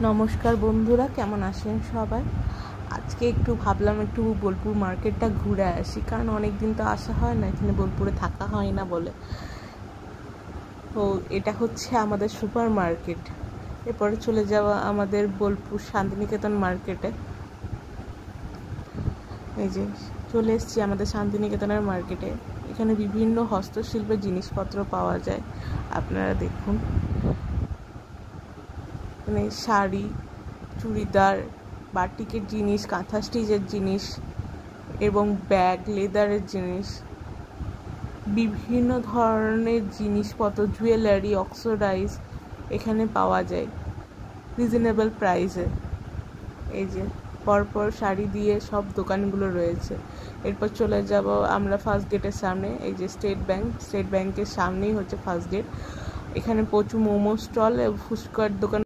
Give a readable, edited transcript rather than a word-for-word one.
নমস্কার বন্ধুরা, কেমন আছেন সবাই? আজকে একটু ভাবলাম একটু বোলপুর মার্কেটটা ঘুরে আসি, কারণ অনেক দিন তো আসা হয় না, এখানে বোলপুরে থাকা হয় না বলে। তো এটা হচ্ছে আমাদের সুপার মার্কেট। এরপরে চলে যাওয়া আমাদের বোলপুর শান্তিনিকেতন মার্কেটে। এই যে চলে এসেছি আমাদের শান্তিনিকেতনের মার্কেটে। এখানে বিভিন্ন হস্তশিল্পের জিনিসপত্র পাওয়া যায়। আপনারা দেখুন, মানে শাড়ি, চুড়িদার, বাটিকের জিনিস, কাঁথা স্টিচের জিনিস এবং ব্যাগ, লেদারের জিনিস, বিভিন্ন ধরনের জিনিসপত্র, জুয়েলারি, অক্সোডাইজ এখানে পাওয়া যায় রিজনেবল প্রাইসে। এই যে পরপর শাড়ি দিয়ে সব দোকানগুলো রয়েছে। এরপর চলে যাব আমরা ফার্স্ট গেটের সামনে। এই যে স্টেট ব্যাংকের সামনেই হচ্ছে ফার্স্ট গেট। এখানে প্রচুর মোমো স্টল এবং ফুচকার দোকান